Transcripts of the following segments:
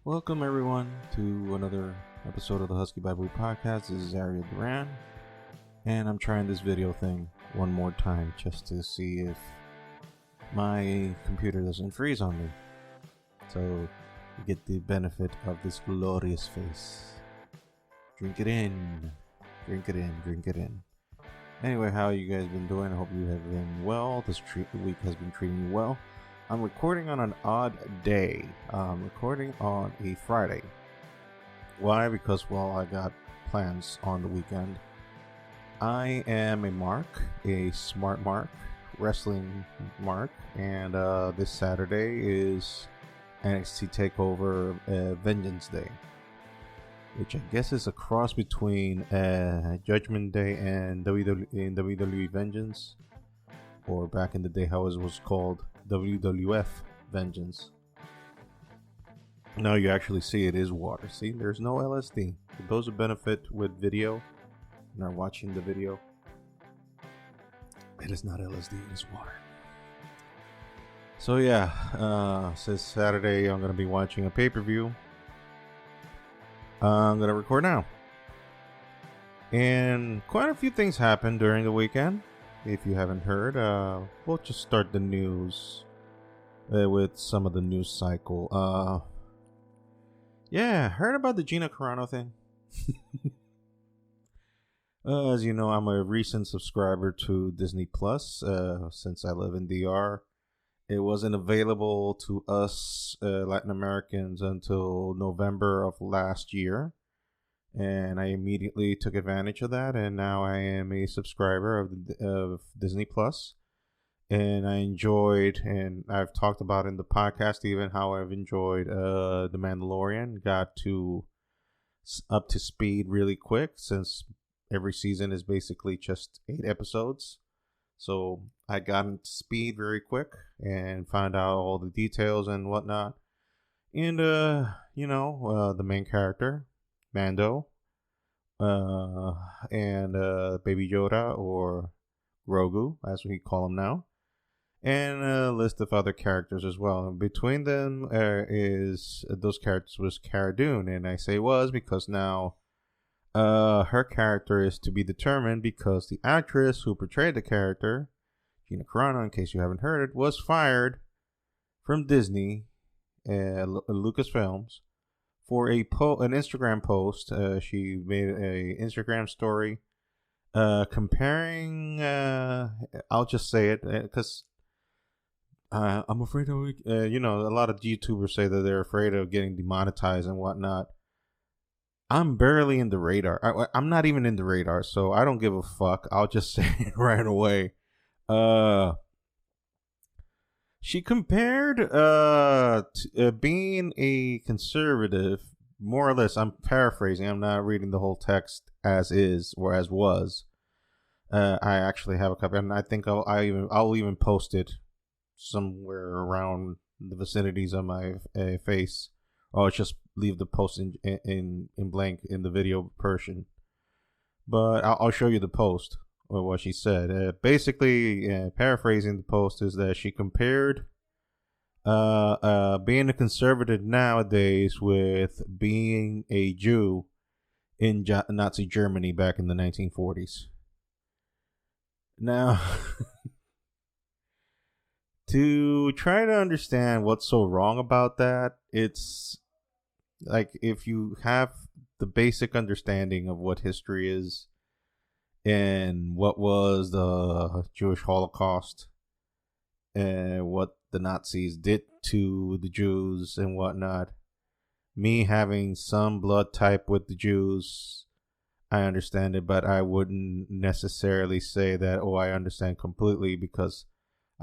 Welcome everyone to another episode of the Husky Bible Podcast. This is Ariel Duran, and I'm trying this video thing one more time just to see if my computer doesn't freeze on me. So you get the benefit of this glorious face. Drink it in. Drink it in. Drink it in. Anyway, how you guys been doing? I hope you have been well. This week has been treating you well. I'm recording on an odd day. I'm recording on a Friday. Why? Because, I got plans on the weekend. I am a mark, a smart mark, wrestling mark, and this Saturday is NXT TakeOver Vengeance Day, which I guess is a cross between Judgment Day and WWE Vengeance, or back in the day how it was called WWF Vengeance. Now you actually see it is water. See, there's no LSD. For those who benefit with video and are watching the video, it is not LSD, it is water. So yeah, since Saturday I'm going to be watching a pay-per-view. I'm going to record now. And quite a few things happened during the weekend. If you haven't heard, we'll just start the news with some of the news cycle. Heard about the Gina Carano thing? As you know, I'm a recent subscriber to Disney Plus. Since I live in DR, it wasn't available to us Latin Americans until November of last year. And I immediately took advantage of that, and now I am a subscriber of Disney Plus. And I enjoyed, and I've talked about in the podcast even how I've enjoyed The Mandalorian. Got up to speed really quick, since every season is basically just 8 episodes. So I got into speed very quick and found out all the details and whatnot. And the main character, Mando, and Baby Yoda, or Grogu, as we call him now, and a list of other characters as well. And between them is those characters was Cara Dune, and I say was because now her character is to be determined, because the actress who portrayed the character, Gina Carano, in case you haven't heard it, was fired from Disney, Lucasfilms, for an Instagram post. She made a Instagram story comparing, I'll just say it because I'm afraid of, a lot of YouTubers say that they're afraid of getting demonetized and whatnot. I'm barely in the radar. I'm not even in the radar, so I don't give a fuck. I'll just say it right away. She compared being a conservative, more or less. I'm paraphrasing. I'm not reading the whole text as is or as was. I actually have a copy, and I think I'll even post it somewhere around the vicinities of my face. Or just leave the post in blank in the video portion. But I'll show you the post. Or what she said. Basically, paraphrasing the post, is that she compared being a conservative nowadays with being a Jew in Nazi Germany back in the 1940s. Now, to try to understand what's so wrong about that, it's like if you have the basic understanding of what history is, and what was the Jewish Holocaust, and what the Nazis did to the Jews and whatnot. Me having some blood type with the Jews, I understand it, but I wouldn't necessarily say that, I understand completely, because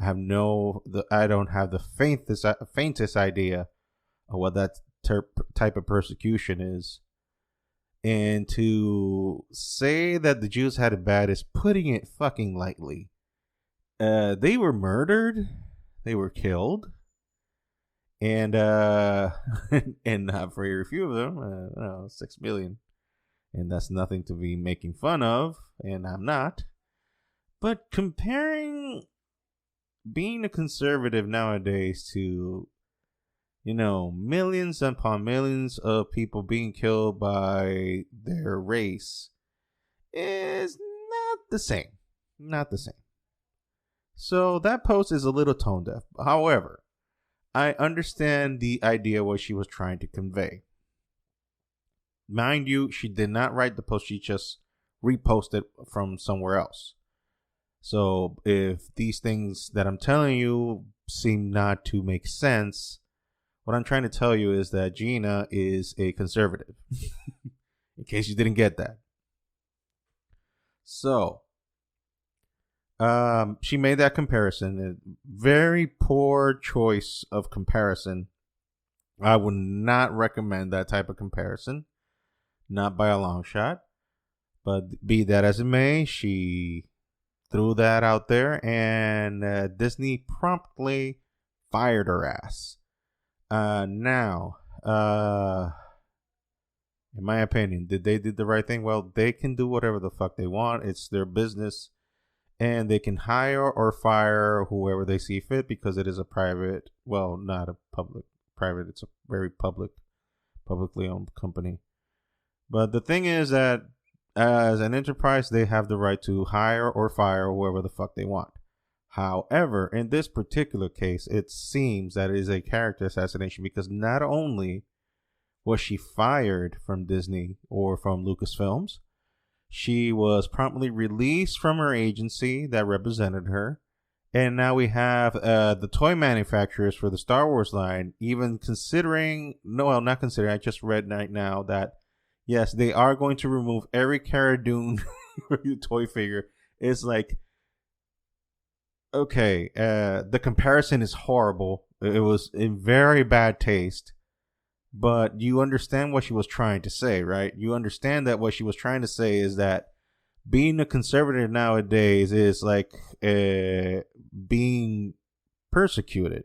I don't have the faintest idea of what that type of persecution is. And to say that the Jews had it bad is putting it fucking lightly. They were murdered. They were killed. And and not very few of them. 6 million. And that's nothing to be making fun of. And I'm not. But comparing being a conservative nowadays to millions upon millions of people being killed by their race is not the same. Not the same. So that post is a little tone deaf. However, I understand the idea what she was trying to convey. Mind you, she did not write the post. She just reposted from somewhere else. So if these things that I'm telling you seem not to make sense, what I'm trying to tell you is that Gina is a conservative. In case you didn't get that. So, she made that comparison. A very poor choice of comparison. I would not recommend that type of comparison. Not by a long shot. But be that as it may, she threw that out there, and Disney promptly fired her ass. Now, in my opinion, did they do the right thing? Well, they can do whatever the fuck they want. It's their business, and they can hire or fire whoever they see fit because it is a private, well, not a public, private. It's a very publicly owned company. But the thing is that as an enterprise, they have the right to hire or fire whoever the fuck they want. However, in this particular case, it seems that it is a character assassination because not only was she fired from Disney or from Lucasfilms, she was promptly released from her agency that represented her. And now we have the toy manufacturers for the Star Wars line even considering, no, well, not considering, I just read right now that yes, they are going to remove every Cara Dune toy figure. It's like, okay, the comparison is horrible. It was in very bad taste. But you understand what she was trying to say, right? You understand that what she was trying to say is that being a conservative nowadays is like being persecuted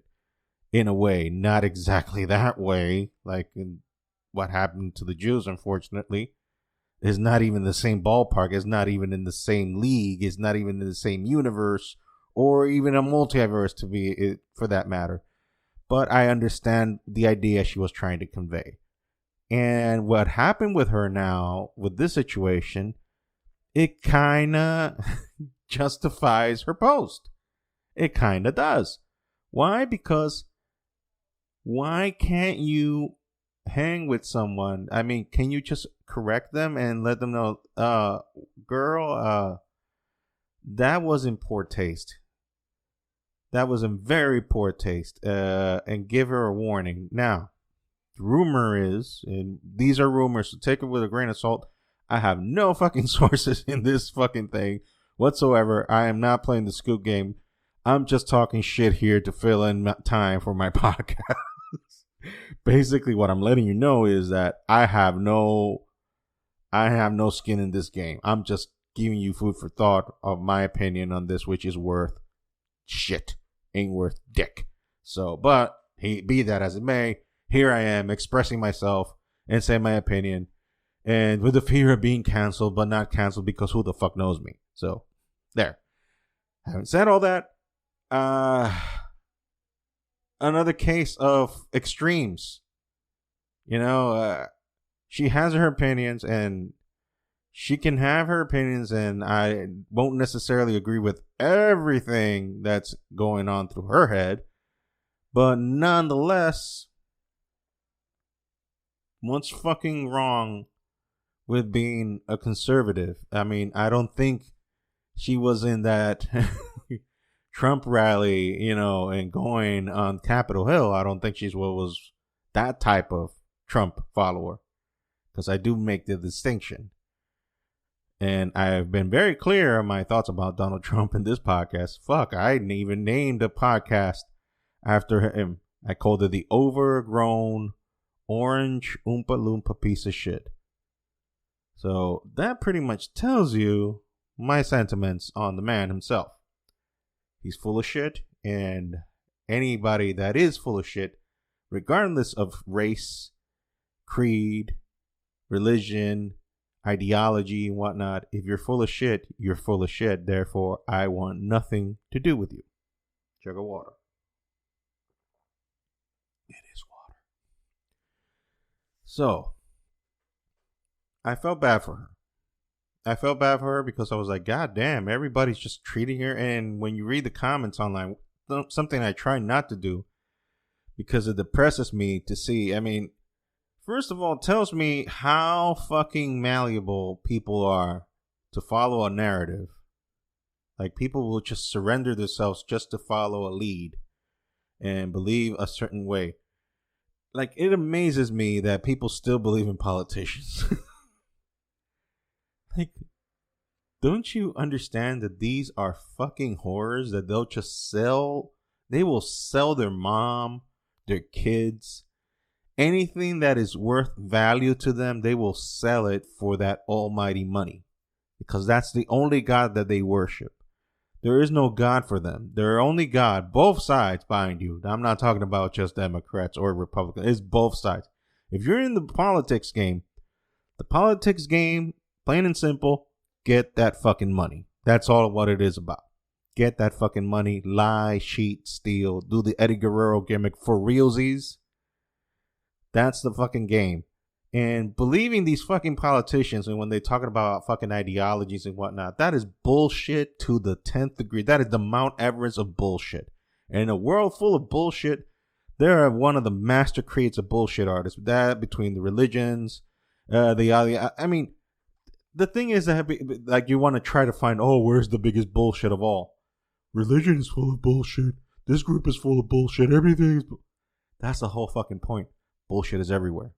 in a way. Not exactly that way, like in what happened to the Jews, unfortunately, is not even the same ballpark. It's not even in the same league. It's not even in the same universe or even a multiverse, to be for that matter. But I understand the idea she was trying to convey. And what happened with her now, with this situation, it kind of justifies her post. It kind of does. Why? Because why can't you hang with someone? I mean, can you just correct them and let them know, girl, that was in poor taste. That was in very poor taste, and give her a warning. Now, the rumor is, and these are rumors, so take it with a grain of salt. I have no fucking sources in this fucking thing whatsoever. I am not playing the scoop game. I'm just talking shit here to fill in time for my podcast. Basically, what I'm letting you know is that I have no skin in this game. I'm just giving you food for thought of my opinion on this, which is worth shit. Ain't worth dick. So, but be that as it may, here I am expressing myself and saying my opinion, and with the fear of being canceled, but not canceled because who the fuck knows me. So, there. Having said all that, another case of extremes. She has her opinions, and she can have her opinions, and I won't necessarily agree with everything that's going on through her head. But nonetheless, what's fucking wrong with being a conservative? I mean, I don't think she was in that Trump rally, and going on Capitol Hill. I don't think she was that type of Trump follower, because I do make the distinction. And I've been very clear on my thoughts about Donald Trump in this podcast. Fuck, I even named a podcast after him. I called it the Overgrown Orange Oompa Loompa Piece of Shit. So that pretty much tells you my sentiments on the man himself. He's full of shit, and anybody that is full of shit, regardless of race, creed, religion, ideology, and whatnot, if you're full of shit, you're full of shit. Therefore, I want nothing to do with you. Chug of water. It is water. So I felt bad for her. I felt bad for her because I was like, God damn, everybody's just treating her. And when you read the comments online, something I try not to do because it depresses me to see. I mean, first of all, it tells me how fucking malleable people are to follow a narrative. Like, people will just surrender themselves just to follow a lead and believe a certain way. Like, it amazes me that people still believe in politicians. Like, don't you understand that these are fucking horrors that they'll just sell? They will sell their mom, their kids, anything that is worth value to them. They will sell it for that almighty money because that's the only God that they worship. There is no God for them. Their only God, both sides, mind you. I'm not talking about just Democrats or Republicans. It's both sides. If you're in the politics game, plain and simple, get that fucking money. That's all what it is about. Get that fucking money, lie, cheat, steal, do the Eddie Guerrero gimmick for realsies. That's the fucking game. And believing these fucking politicians and when they're talking about fucking ideologies and whatnot, that is bullshit to the 10th degree. That is the Mount Everest of bullshit. And in a world full of bullshit, they're one of the master creates of bullshit artists. That between the religions, I mean, the thing is that like you want to try to find, where's the biggest bullshit of all? Religion is full of bullshit. This group is full of bullshit. Everything is. That's the whole fucking point. Bullshit is everywhere.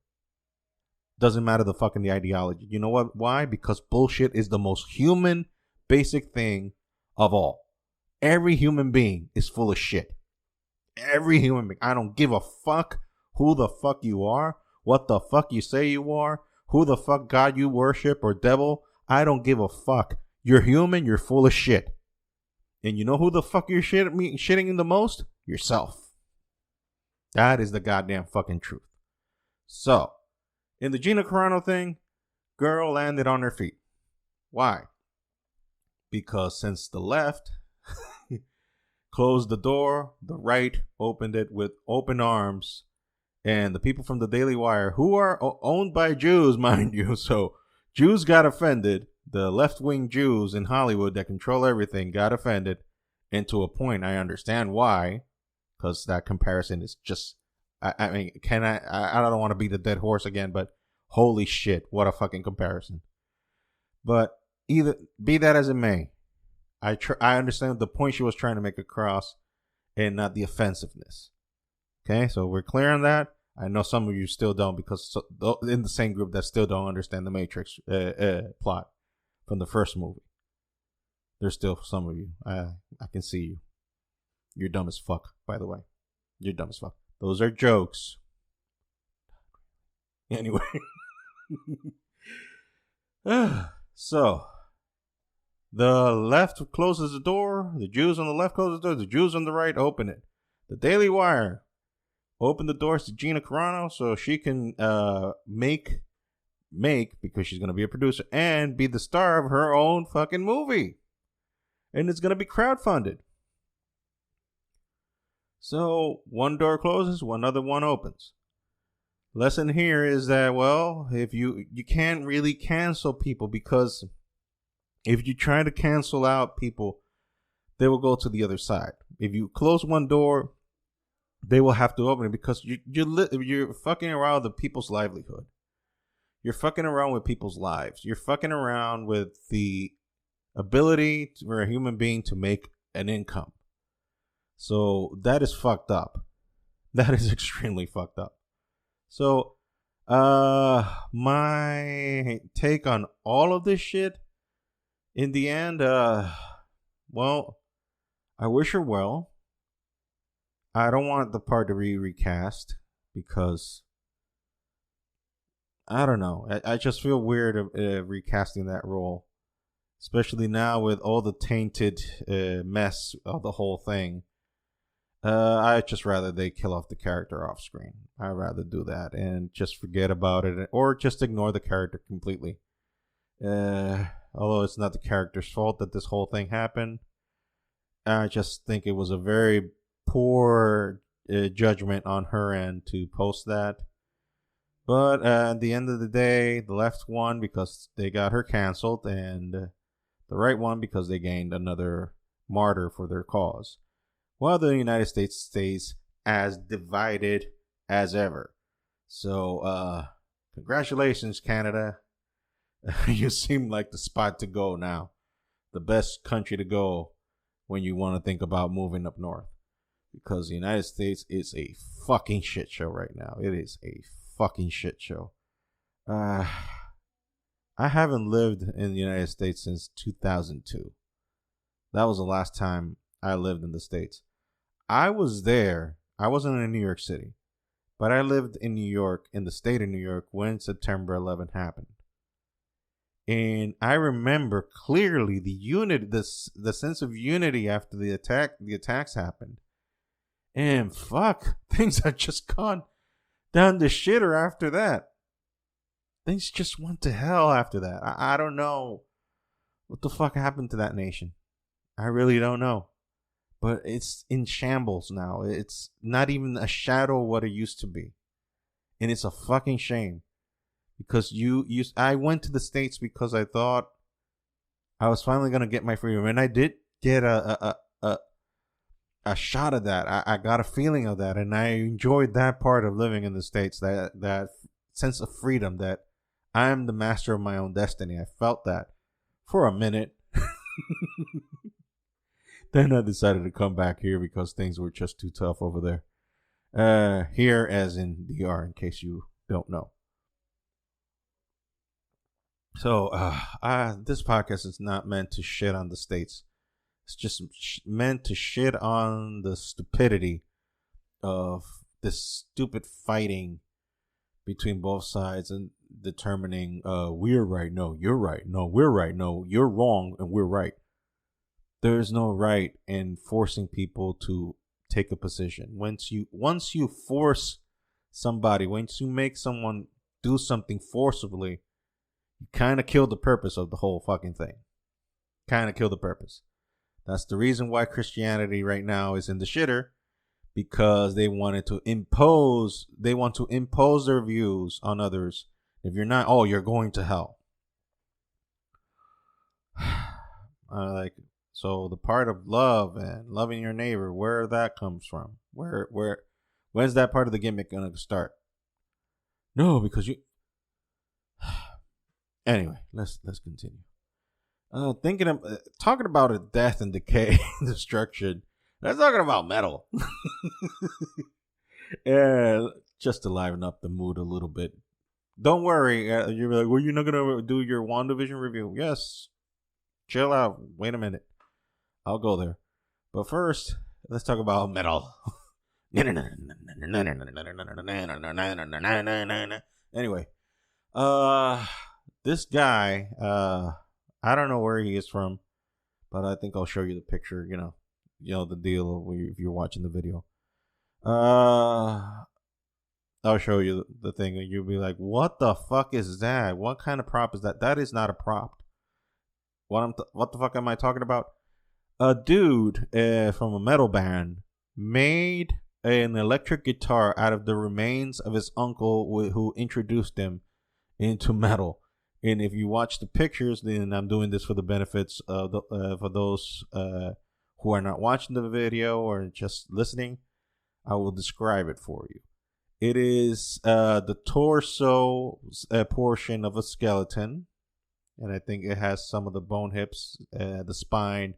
Doesn't matter the ideology. You know what? Why? Because bullshit is the most human, basic thing of all. Every human being is full of shit. Every human being. I don't give a fuck who the fuck you are, what the fuck you say you are, who the fuck God you worship or devil. I don't give a fuck. You're human. You're full of shit. And you know who the fuck you're shitting in the most? Yourself. That is the goddamn fucking truth. So, in the Gina Carano thing, girl landed on her feet. Why? Because since the left closed the door, the right opened it with open arms. And the people from the Daily Wire, who are owned by Jews, mind you, so Jews got offended. The left-wing Jews in Hollywood that control everything got offended. And to a point, I understand why. Because that comparison is just... I mean, I don't want to beat the dead horse again, but holy shit, what a fucking comparison. But either be that as it may, I understand the point she was trying to make across and not the offensiveness. Okay, so we're clear on that. I know some of you still don't because in the same group that still don't understand the Matrix plot from the first movie. There's still some of you. I can see you. You're dumb as fuck, by the way. You're dumb as fuck. Those are jokes. Anyway. So, the left closes the door. The Jews on the left close the door. The Jews on the right open it. The Daily Wire opened the doors to Gina Carano so she can make, because she's going to be a producer, and be the star of her own fucking movie. And it's going to be crowdfunded. So, one door closes, one other one opens. Lesson here is that, well, if you can't really cancel people, because if you try to cancel out people, they will go to the other side. If you close one door, they will have to open it because you're fucking around with people's livelihood. You're fucking around with people's lives. You're fucking around with the ability for a human being to make an income. So that is fucked up. That is extremely fucked up. So, my take on all of this shit, in the end, well, I wish her well. I don't want the part to be recast because, I don't know. I just feel weird recasting that role, especially now with all the tainted mess of the whole thing. I'd just rather they kill off the character off screen. I'd rather do that and just forget about it or just ignore the character completely. Although it's not the character's fault that this whole thing happened. I just think it was a very poor judgment on her end to post that. But at the end of the day, the left won because they got her canceled, and the right won because they gained another martyr for their cause. While the United States stays as divided as ever. So, congratulations, Canada. You seem like the spot to go now. The best country to go when you want to think about moving up north. Because the United States is a fucking shit show right now. It is a fucking shit show. I haven't lived in the United States since 2002. That was the last time I lived in the States. I was there. I wasn't in New York City. But I lived in New York, in the state of New York, when September 11th happened. And I remember clearly the unity, the sense of unity after the attacks happened. And fuck, things have just gone down the shitter after that. Things just went to hell after that. I don't know what the fuck happened to that nation. I really don't know. But it's in shambles now. It's not even a shadow of what it used to be. And it's a fucking shame. Because I went to the States because I thought I was finally going to get my freedom. And I did get a shot of that. I got a feeling of that. And I enjoyed that part of living in the States. That sense of freedom, that I am the master of my own destiny. I felt that for a minute. Then I decided to come back here because things were just too tough over there. Here as in DR, in case you don't know. So, this podcast is not meant to shit on the States. It's just meant to shit on the stupidity of this stupid fighting between both sides and determining, we're right, no, you're right, no, we're right, no, you're wrong, and we're right. There's no right in forcing people to take a position. Once you force somebody, once you make someone do something forcibly, you kind of kill the purpose of the whole fucking thing. Kind of kill the purpose. That's the reason why Christianity right now is in the shitter, because they want to impose their views on others. If you're not, you're going to hell. So the part of love and loving your neighbor, where that comes from? When's that part of the gimmick gonna start? No, because you. Anyway, let's continue. Talking about a death and decay and destruction. Let's talking about metal. Yeah, just to liven up the mood a little bit. Don't worry. You're like, well, you're not gonna do your WandaVision review. Yes. Chill out. Wait a minute. I'll go there. But first, let's talk about metal. Anyway, this guy, I don't know where he is from, but I think I'll show you the picture. You know the deal if you're watching the video. I'll show you the thing, and you'll be like, "What the fuck is that? What kind of prop is that? That is not a prop." What the fuck am I talking about? A dude from a metal band made an electric guitar out of the remains of his uncle who introduced him into metal. And if you watch the pictures, then I'm doing this for the benefits of for those who are not watching the video or just listening. I will describe it for you. It is the torso portion of a skeleton, and I think it has some of the bone hips, the spine,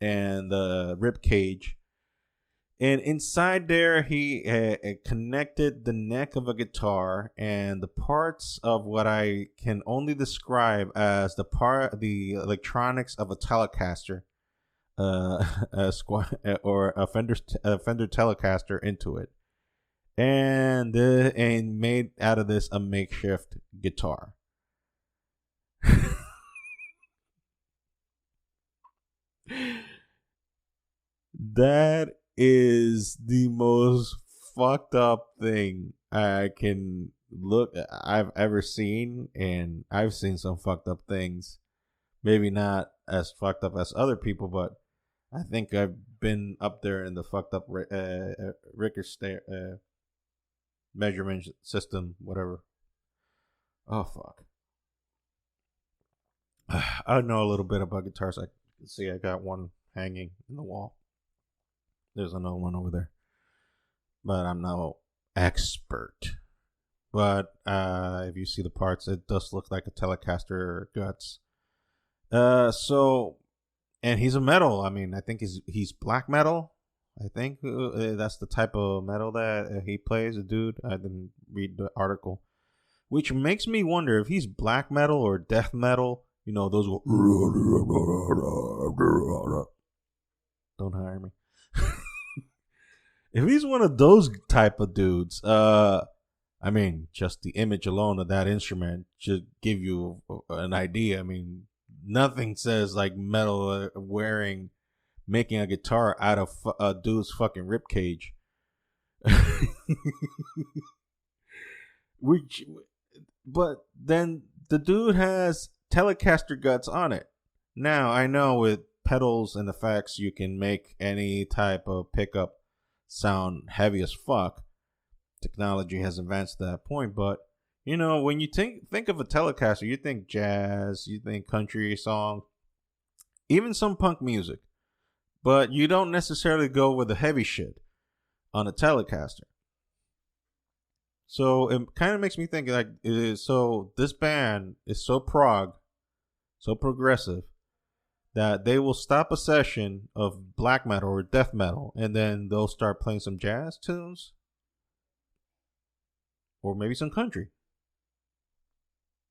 and the rib cage. And inside there, he connected the neck of a guitar and the parts of what I can only describe as the electronics of a Telecaster, or a Fender Telecaster into it, and made out of this a makeshift guitar. That is the most fucked up thing I've ever seen, and I've seen some fucked up things. Maybe not as fucked up as other people, but I think I've been up there in the fucked up Richter measurement system, whatever Oh fuck. I know a little bit about guitars. I can see I got one hanging in the wall. There's another one over there, but I'm no expert. But if you see the parts, it does look like a Telecaster guts. And he's a metal. I mean, I think he's black metal. I think that's the type of metal that he plays. A dude. I didn't read the article, which makes me wonder if he's black metal or death metal. You know, those go. Don't hire me. If he's one of those type of dudes, I mean, just the image alone of that instrument should give you an idea. I mean, nothing says like metal making a guitar out of a dude's fucking rib cage. But then the dude has Telecaster guts on it. Now, I know with pedals and effects, you can make any type of pickup sound heavy as fuck. Technology has advanced to that point, but you know, when you think of a Telecaster, you think jazz, you think country song, even some punk music, but you don't necessarily go with the heavy shit on a Telecaster. So it kind of makes me think like, so this band is so so progressive, that they will stop a session of black metal or death metal and then they'll start playing some jazz tunes or maybe some country.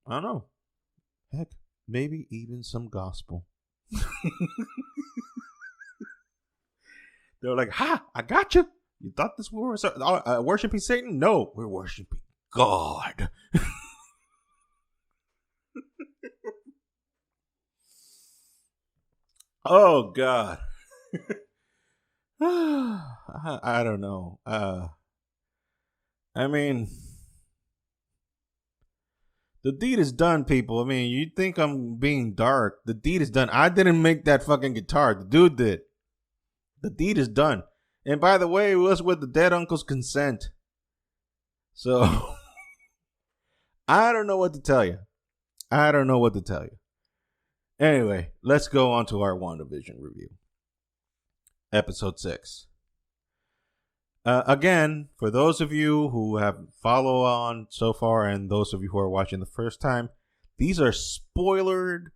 I don't know. Heck, maybe even some gospel. They're like, ha, I got you. You thought this was worshiping Satan? No, we're worshiping God. Oh, God. I don't know. I mean, the deed is done, people. I mean, you think I'm being dark. The deed is done. I didn't make that fucking guitar. The dude did. The deed is done. And by the way, it was with the dead uncle's consent. So, I don't know what to tell you. Anyway, let's go on to our WandaVision review. Episode 6. Again, for those of you who have followed on so far and those of you who are watching the first time, these are spoilered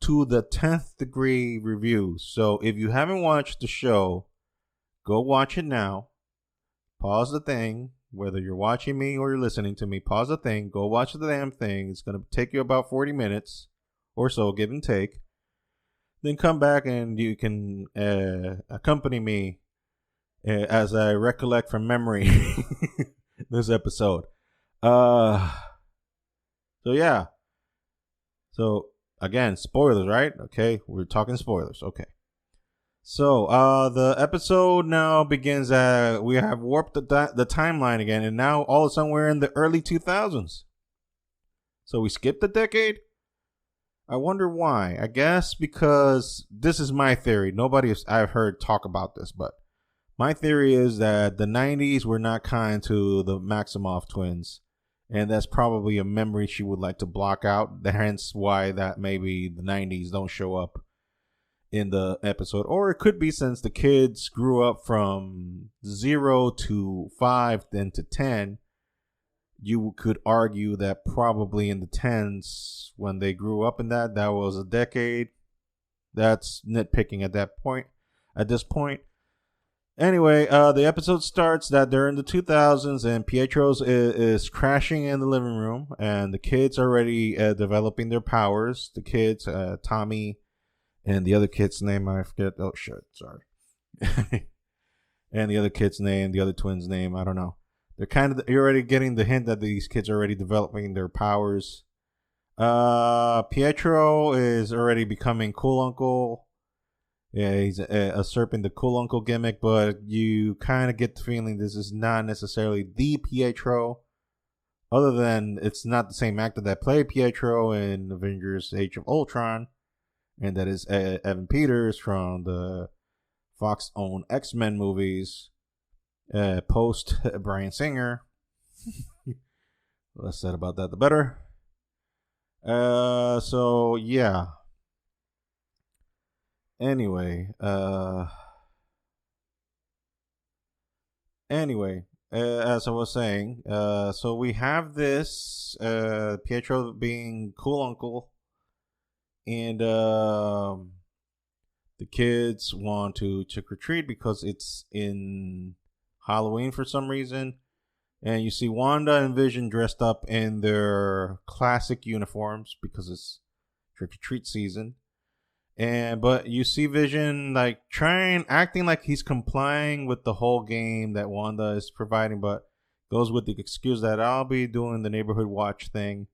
to the 10th degree reviews. So if you haven't watched the show, go watch it now. Pause the thing. Whether you're watching me or you're listening to me, pause the thing. Go watch the damn thing. It's going to take you about 40 minutes or so, give and take. Then come back and you can accompany me as I recollect from memory this episode. So yeah. So again, spoilers, right? Okay, we're talking spoilers. Okay. So the episode now begins we have warped the timeline again, and now all of a sudden we're in the early 2000s. So we skipped a decade? I wonder why. I guess because this is my theory. Nobody I've heard talk about this, but my theory is that the 90s were not kind to the Maximoff twins, and that's probably a memory she would like to block out. Hence why that maybe the 90s don't show up in the episode. Or it could be since the kids grew up from 0 to 5, then to 10. You could argue that probably in the 10s, when they grew up in that was a decade. That's nitpicking at this point. Anyway, the episode starts that they're in the 2000s and Pietro's is crashing in the living room and the kids are already developing their powers. The kids, Tommy and the other kid's name, I forget. Oh, shit, sorry. And the other kid's name, the other twin's name, I don't know. You're already getting the hint that these kids are already developing their powers. Pietro is already becoming Cool Uncle. Yeah, he's usurping the Cool Uncle gimmick, but you kind of get the feeling this is not necessarily the Pietro. Other than it's not the same actor that played Pietro in Avengers Age of Ultron. And that is Evan Peters from the Fox-owned X-Men movies. Post Bryan Singer. Less said about that, the better. So yeah. Anyway, anyway, as I was saying, so we have this Pietro being cool uncle, and the kids want to trick or treat because it's in Halloween for some reason. And you see Wanda and Vision dressed up in their classic uniforms because it's trick or treat season. But you see Vision like acting like he's complying with the whole game that Wanda is providing, but goes with the excuse that I'll be doing the neighborhood watch thing.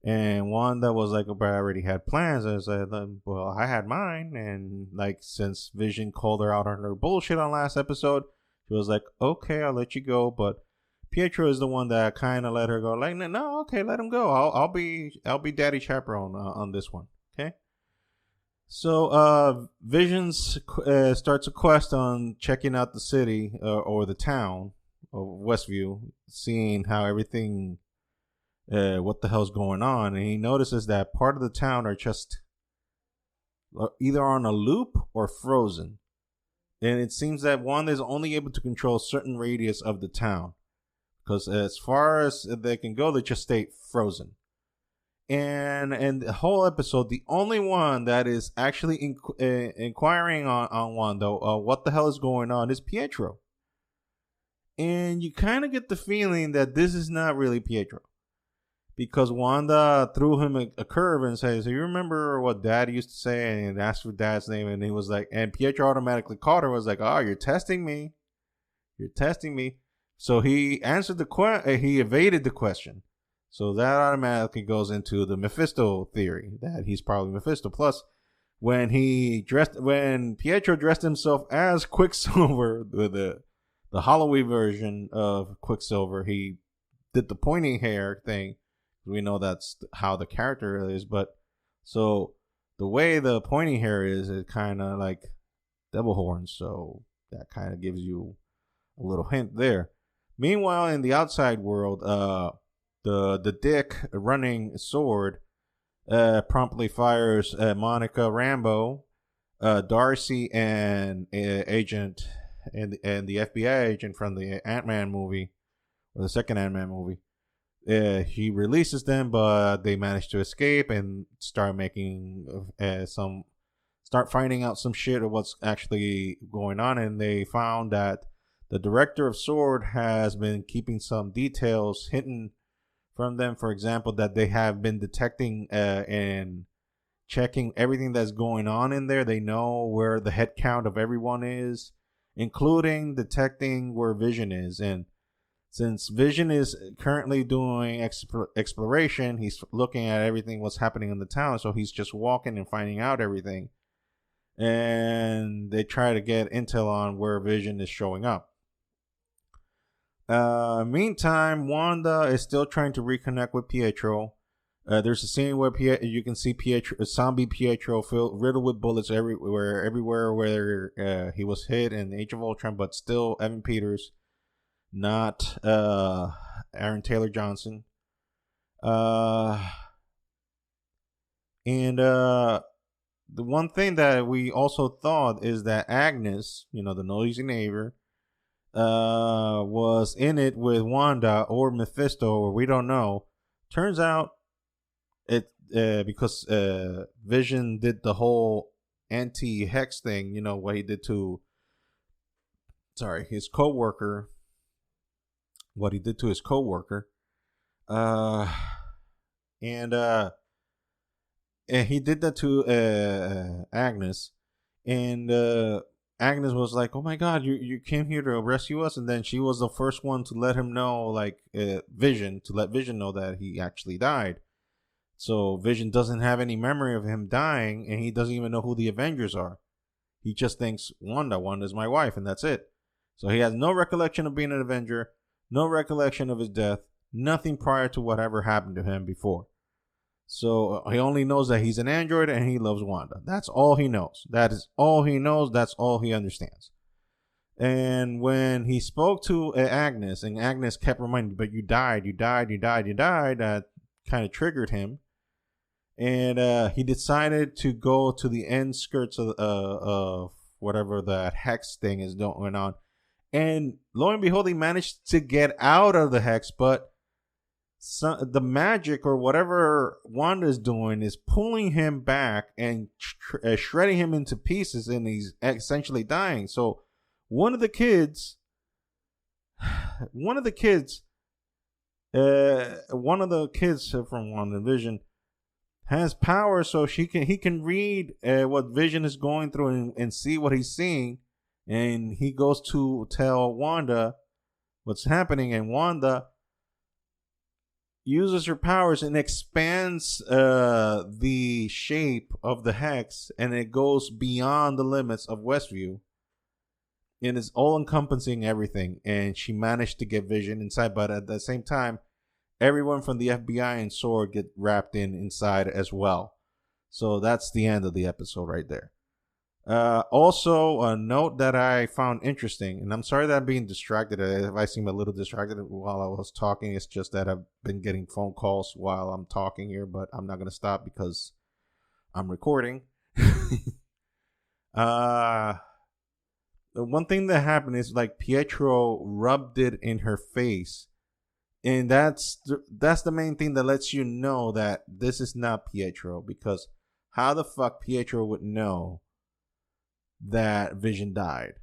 And Wanda was like, but I already had plans. I said, well, I had mine. And like, since Vision called her out on her bullshit on last episode, she was like, okay, I'll let you go. But Pietro is the one that kind of let her go. Like, no, okay, let him go. I'll be daddy chaperone on this one. Okay. So Visions starts a quest on checking out the city or the town of Westview, seeing how everything, what the hell's going on, and he notices that part of the town are just either on a loop or frozen, and it seems that one is only able to control certain radius of the town, because as far as they can go, they just stay frozen. And the whole episode, the only one that is actually inquiring on Wanda, what the hell is going on, is Pietro. And you kind of get the feeling that this is not really Pietro, because Wanda threw him a curve and says, "So you remember what Dad used to say?" And asked for Dad's name, and he was like, and Pietro automatically caught her. Was like, "Oh, you're testing me. You're testing me." So he answered he evaded the question. So that automatically goes into the Mephisto theory that he's probably Mephisto. Plus, when Pietro dressed himself as Quicksilver, the Halloween version of Quicksilver, he did the pointy hair thing. We know that's how the character is, but so the way the pointy hair is kind of like devil horns. So that kind of gives you a little hint there. Meanwhile, in the outside world, the dick running sword promptly fires Monica Rambeau, Darcy, and agent and the FBI agent from the Ant-Man movie, or the second Ant-Man movie. He releases them, but they manage to escape and start finding out some shit of what's actually going on. And they found that the director of S.W.O.R.D. has been keeping some details hidden from them. For example, that they have been detecting and checking everything that's going on in there. They know where the head count of everyone is, including detecting where Vision is. And since Vision is currently doing exploration, he's looking at everything what's happening in the town. So he's just walking and finding out everything. And they try to get intel on where Vision is showing up. Meantime, Wanda is still trying to reconnect with Pietro. There's a scene where you can see zombie Pietro riddled with bullets everywhere where he was hit in Age of Ultron, but still Evan Peters, not Aaron Taylor Johnson. The one thing that we also thought is that Agnes, the noisy neighbor, was in it with Wanda or Mephisto, or we don't know. Turns out it because Vision did the whole anti-hex thing, what he did to his co-worker. What he did to his co-worker. And he did that to Agnes. And Agnes was like, "Oh my God, you came here to rescue us," and then she was the first one to let him know, Vision, to let Vision know that he actually died. So Vision doesn't have any memory of him dying, and he doesn't even know who the Avengers are. He just thinks Wanda's my wife, and that's it. So he has no recollection of being an Avenger, no recollection of his death, nothing prior to whatever happened to him before. So he only knows that he's an android and he loves Wanda. That's all he knows. That is all he knows. That's all he understands. And when he spoke to Agnes, and Agnes kept reminding, "But you died, that kind of triggered him. And he decided to go to the end skirts of whatever that hex thing is going on. And lo and behold, he managed to get out of the hex, but the magic or whatever Wanda's doing is pulling him back and shredding him into pieces, and he's essentially dying. So one of the kids from WandaVision has power, so he can read what Vision is going through and see what he's seeing, and he goes to tell Wanda what's happening, and Wanda uses her powers and expands the shape of the hex, and it goes beyond the limits of Westview, and it's all encompassing everything. And she managed to get Vision inside, but at the same time, everyone from the FBI and SWORD get wrapped inside as well. So that's the end of the episode right there. Also, a note that I found interesting, and I'm sorry that I'm being distracted. If I seem a little distracted while I was talking, it's just that I've been getting phone calls while I'm talking here, but I'm not going to stop because I'm recording. The one thing that happened is like Pietro rubbed it in her face. And that's the main thing that lets you know that this is not Pietro, because how the fuck Pietro would know that Vision died?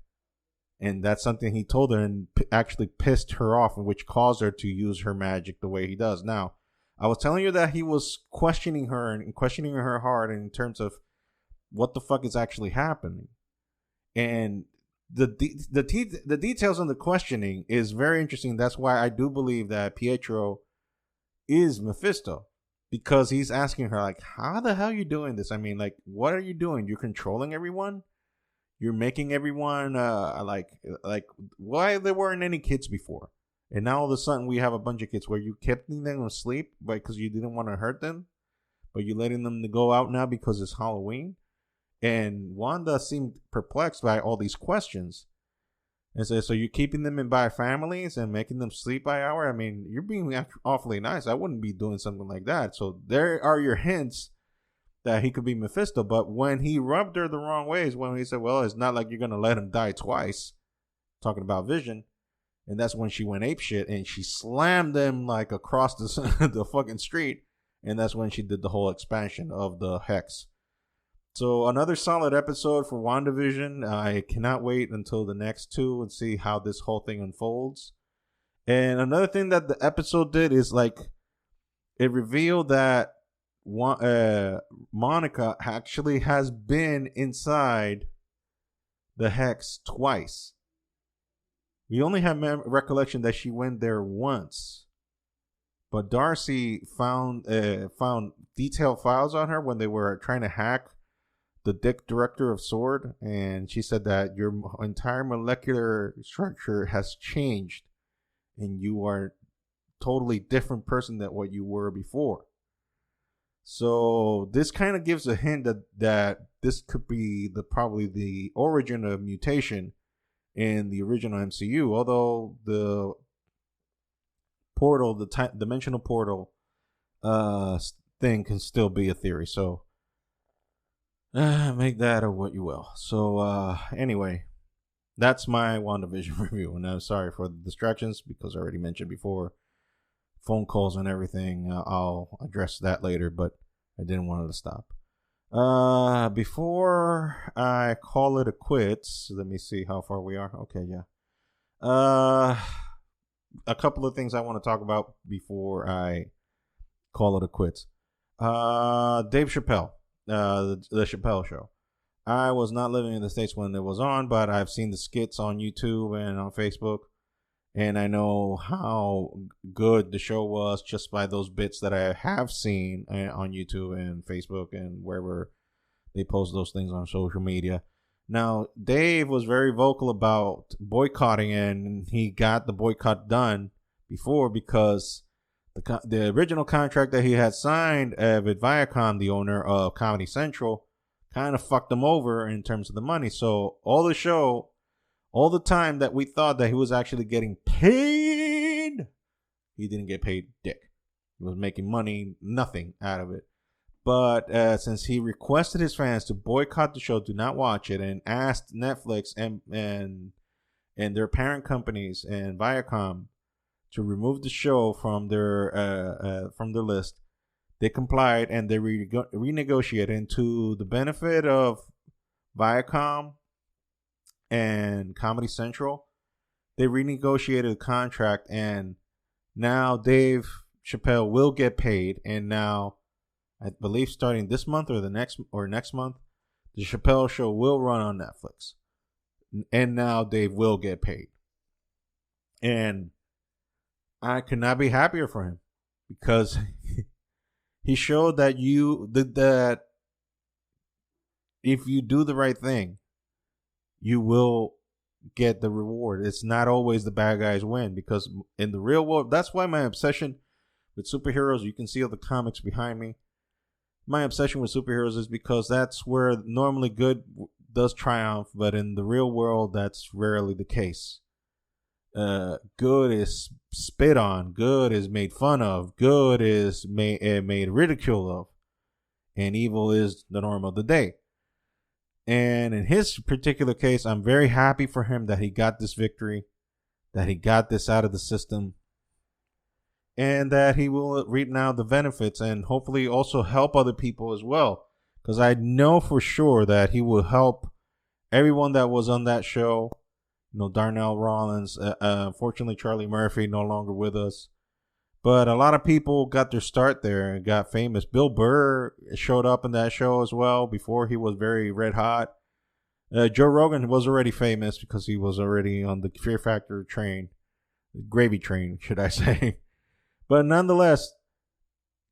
And that's something he told her and actually pissed her off, which caused her to use her magic the way he does. Now, I was telling you that he was questioning her and questioning her hard in terms of what the fuck is actually happening. And the details on the questioning is very interesting. That's why I do believe that Pietro is Mephisto, because he's asking her, like, how the hell are you doing this? I mean, like, what are you doing? You're controlling everyone? You're making everyone like why there weren't any kids before, and now all of a sudden we have a bunch of kids. Where you kept them asleep because you didn't want to hurt them, but you're letting them go out now because it's Halloween? And Wanda seemed perplexed by all these questions and said, so you're keeping them in by families and making them sleep by hour? I mean, you're being awfully nice. I wouldn't be doing something like that. So there are your hints that he could be Mephisto. But when he rubbed her the wrong ways, when he said, well, it's not like you're going to let him die twice, talking about Vision, and that's when she went apeshit and she slammed them like across the fucking street, and that's when she did the whole expansion of the hex. So another solid episode for WandaVision. I cannot wait until the next two and see how this whole thing unfolds. And another thing that the episode did is, like, it revealed that Monica actually has been inside the hex twice. We only have recollection that she went there once, but Darcy found detailed files on her when they were trying to hack the Dick director of SWORD, and she said that your entire molecular structure has changed and you are a totally different person than what you were before. So this kind of gives a hint that this could be probably the origin of mutation in the original MCU, although the portal, the dimensional portal thing can still be a theory. So make that of what you will. So anyway, that's my WandaVision review, and I'm sorry for the distractions because I already mentioned before, phone calls and everything. I'll address that later, but I didn't want it to stop. Before I call it a quits, let me see how far we are. Okay, yeah. A couple of things I want to talk about before I call it a quits. Dave Chappelle, the Chappelle Show. I was not living in the States when it was on, but I've seen the skits on YouTube and on Facebook, and I know how good the show was just by those bits that I have seen on YouTube and Facebook and wherever they post those things on social media. Now, Dave was very vocal about boycotting, and he got the boycott done before because the original contract that he had signed with Viacom, the owner of Comedy Central, kind of fucked him over in terms of the money. So all the time that we thought that he was actually getting paid, he didn't get paid dick. He was making money, nothing out of it. But since he requested his fans to boycott the show, do not watch it, and asked Netflix and their parent companies and Viacom to remove the show from their list, they complied, and they renegotiated. And to the benefit of Viacom and Comedy Central, they renegotiated the contract, and now Dave Chappelle will get paid. And now, I believe starting this month or next month, the Chappelle Show will run on Netflix, and now Dave will get paid. And I could not be happier for him, because he showed that that if you do the right thing, you will get the reward. It's not always the bad guys win, because in the real world, that's why my obsession with superheroes, you can see all the comics behind me. My obsession with superheroes is because that's where normally good does triumph, but in the real world, that's rarely the case. Good is spit on, good is made fun of, good is made ridicule of, and evil is the norm of the day. And in his particular case, I'm very happy for him that he got this victory, that he got this out of the system, and that he will reap now the benefits, and hopefully also help other people as well. Because I know for sure that he will help everyone that was on that show. Darnell Rollins. Unfortunately, Charlie Murphy no longer with us. But a lot of people got their start there and got famous. Bill Burr showed up in that show as well before he was very red hot. Joe Rogan was already famous because he was already on the Fear Factor train. Gravy train, should I say. But nonetheless,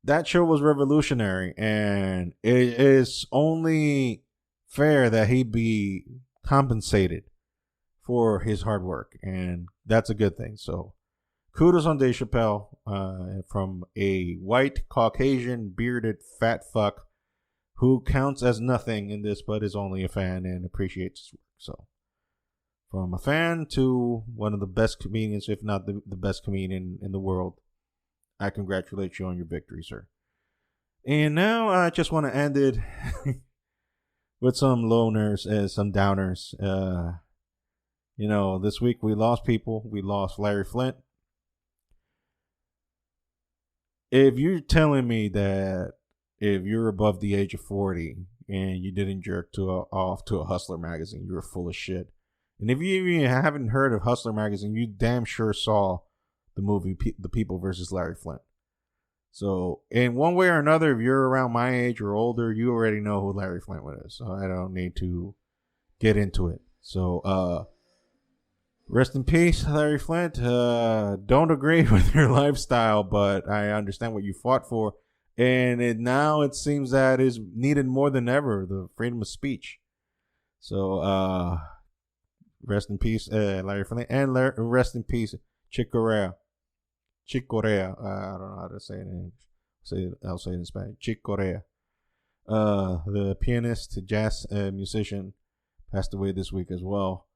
that show was revolutionary, and it is only fair that he be compensated for his hard work, and that's a good thing. So kudos on Dave Chappelle, from a white, Caucasian, bearded, fat fuck who counts as nothing in this but is only a fan and appreciates his work. So from a fan to one of the best comedians, if not the best comedian in the world, I congratulate you on your victory, sir. And now I just want to end it with some loners and some downers. This week we lost people. We lost Larry Flynt. If you're telling me that if you're above the age of 40 and you didn't jerk off to a Hustler magazine, you're full of shit. And if you even haven't heard of Hustler magazine, you damn sure saw the movie The People versus Larry Flynt. So in one way or another, if you're around my age or older, you already know who Larry Flynt is. So I don't need to get into it. So rest in peace, Larry Flynt. Don't agree with your lifestyle, but I understand what you fought for. And now it seems that is needed more than ever, the freedom of speech. So rest in peace, Larry Flynt. And rest in peace, Chick Corea. Chick Corea. I don't know how to say it in English. I'll say it in Spanish. Chick Corea. The pianist, jazz musician, passed away this week as well.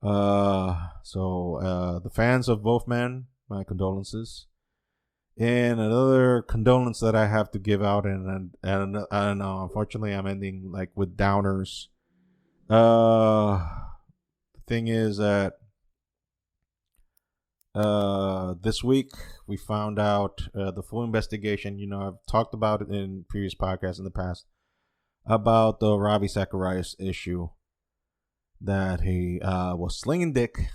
So the fans of both men, my condolences. And another condolence that I have to give out, and I don't know, unfortunately I'm ending like with downers. The thing is that this week we found out the full investigation. I've talked about it in previous podcasts in the past about the Ravi Zacharias issue, that he was slinging dick.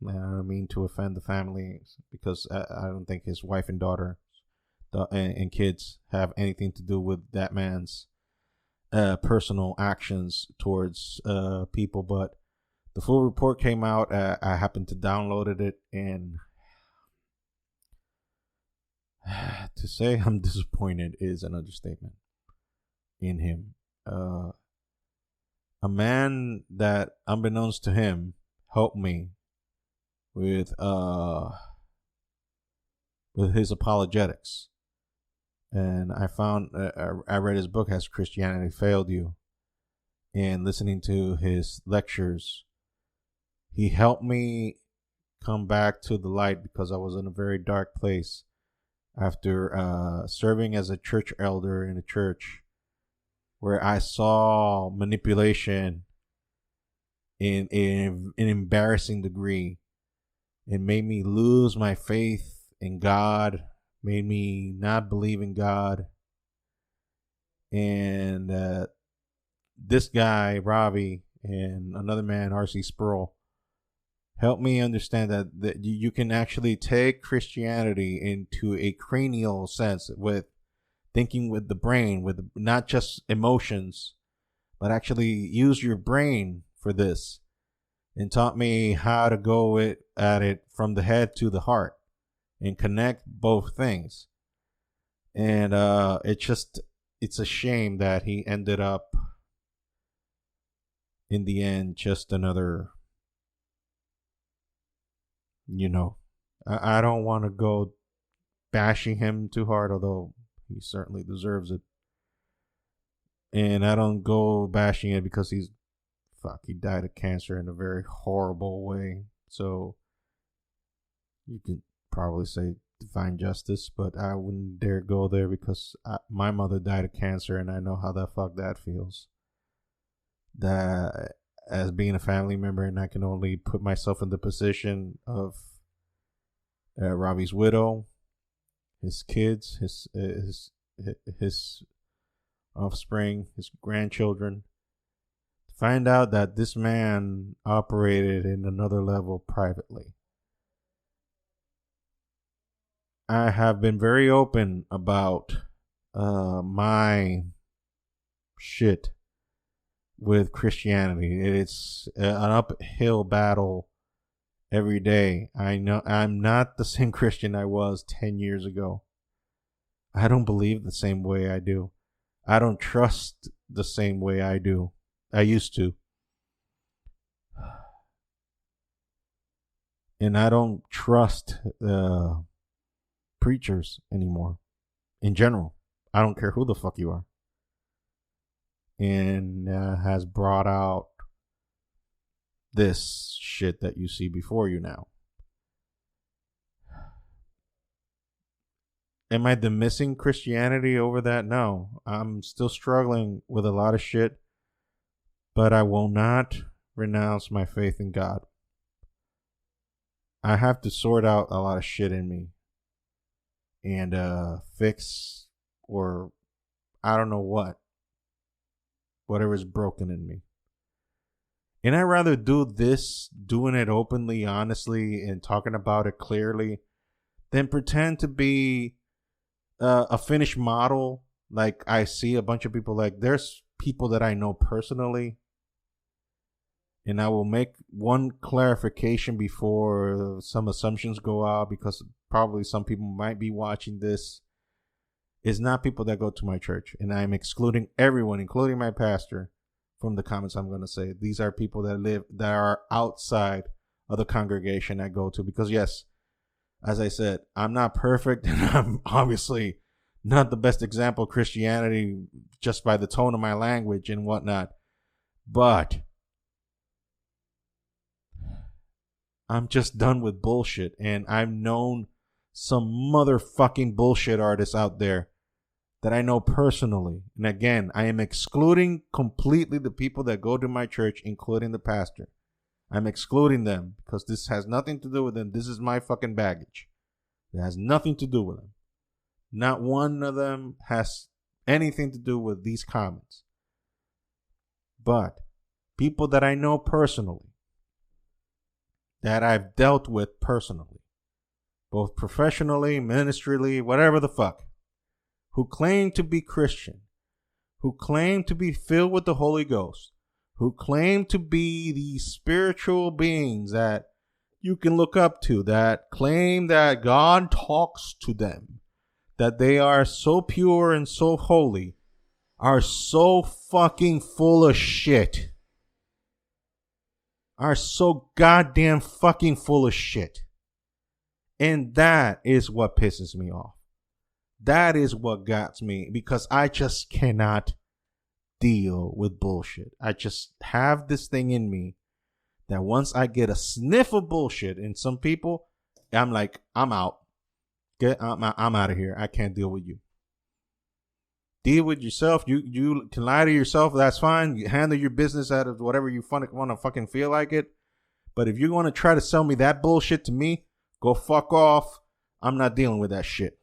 I don't mean to offend the family, because I don't think his wife and daughter and kids have anything to do with that man's personal actions towards people. But the full report came out. I happened to downloaded it, and to say I'm disappointed is an understatement in him. A man that, unbeknownst to him, helped me with his apologetics. And I found, I read his book, Has Christianity Failed You? And listening to his lectures, he helped me come back to the light, because I was in a very dark place after serving as a church elder in a church where I saw manipulation in an embarrassing degree. It made me lose my faith in God, made me not believe in God. And this guy, Robbie, and another man, R.C. Sproul, helped me understand that you can actually take Christianity into a cranial sense, with thinking with the brain, with not just emotions, but actually use your brain for this, and taught me how to go at it from the head to the heart and connect both things. And it's a shame that he ended up in the end just another, I don't want to go bashing him too hard, although he certainly deserves it. And I don't go bashing it because he died of cancer in a very horrible way. So you could probably say divine justice, but I wouldn't dare go there because my mother died of cancer, and I know how the fuck that feels. That as being a family member, and I can only put myself in the position of Robbie's widow, his kids, his offspring, his grandchildren. Find out that this man operated in another level privately. I have been very open about my shit with Christianity. It's an uphill battle every day. I know I'm not the same Christian I was 10 years ago. I don't believe the same way I do. I don't trust the same way I used to. And I don't trust preachers anymore. In general, I don't care who the fuck you are. And has brought out this shit that you see before you now. Am I dismissing Christianity over that? No. I'm still struggling with a lot of shit, but I will not renounce my faith in God. I have to sort out a lot of shit in me and fix, or I don't know whatever is broken in me. And I'd rather do this, doing it openly, honestly, and talking about it clearly, than pretend to be a finished model. Like I see a bunch of people, like there's people that I know personally, and I will make one clarification before some assumptions go out, because probably some people might be watching this. It's not people that go to my church, and I'm excluding everyone, including my pastor, from the comments I'm going to say. These are people that are outside of the congregation I go to, because yes, as I said, I'm not perfect, and I'm obviously not the best example of Christianity just by the tone of my language and whatnot. But I'm just done with bullshit, and I've known some motherfucking bullshit artists out there that I know personally. And again, I am excluding completely the people that go to my church, including the pastor. I'm excluding them because this has nothing to do with them. This is my fucking baggage. It has nothing to do with them. Not one of them has anything to do with these comments. But people that I know personally, that I've dealt with personally, both professionally, ministerially, whatever the fuck, who claim to be Christian, who claim to be filled with the Holy Ghost, who claim to be these spiritual beings that you can look up to, that claim that God talks to them, that they are so pure and so holy, are so fucking full of shit. Are so goddamn fucking full of shit. And that is what pisses me off. That is what got me, because I just cannot deal with bullshit. I just have this thing in me that once I get a sniff of bullshit in some people, I'm like, I'm out. I'm out of here. I can't deal with you. deal with yourself. You can lie to yourself. That's fine. You handle your business out of whatever you want to fucking feel like it. But if you're going to try to sell me that bullshit to me, go fuck off. I'm not dealing with that shit.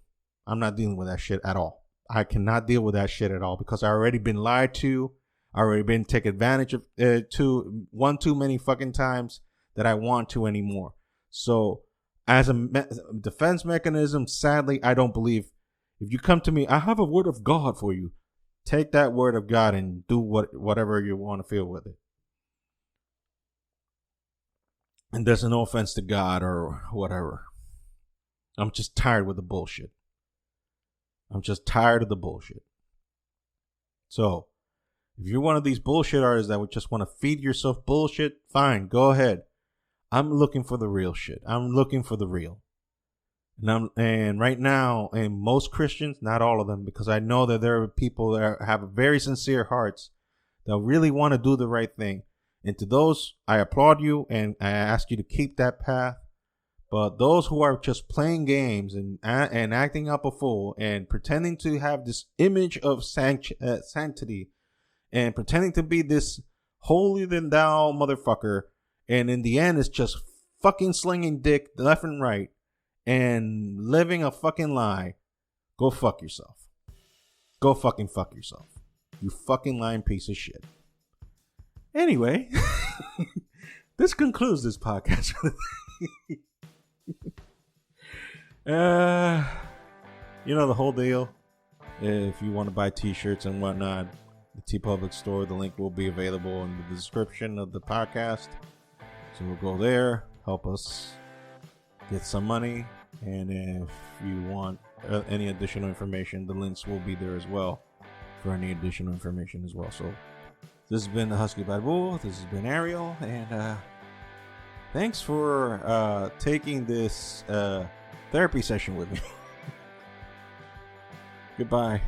I'm not dealing with that shit at all. I cannot deal with that shit at all because I already been lied to. I already been taken advantage of too many fucking times that I want to anymore. So as a defense mechanism, sadly, I don't believe if you come to me, I have a word of God for you. Take that word of God and do whatever you want to feel with it. And there's no offense to God or whatever. I'm just tired with the bullshit. I'm just tired of the bullshit. So, if you're one of these bullshit artists that would just want to feed yourself bullshit, fine, go ahead. I'm looking for the real shit. I'm looking for the real. And right now, and most Christians, not all of them, because I know that there are people that have very sincere hearts that really want to do the right thing. And to those, I applaud you and I ask you to keep that path. But those who are just playing games and acting up a fool and pretending to have this image of sanctity and pretending to be this holier than thou motherfucker, and in the end it's just fucking slinging dick left and right and living a fucking lie, go fuck yourself. Go fucking fuck yourself. You fucking lying piece of shit. Anyway, this concludes this podcast. You know the whole deal. If you want to buy t-shirts and whatnot, the TeePublic store, the link will be available in the description of the podcast. So we'll go there, help us get some money. And if you want any additional information, the links will be there as well for any additional information as well. So this has been the Husky Bible. This has been Ariel, and thanks for taking this therapy session with me. Goodbye.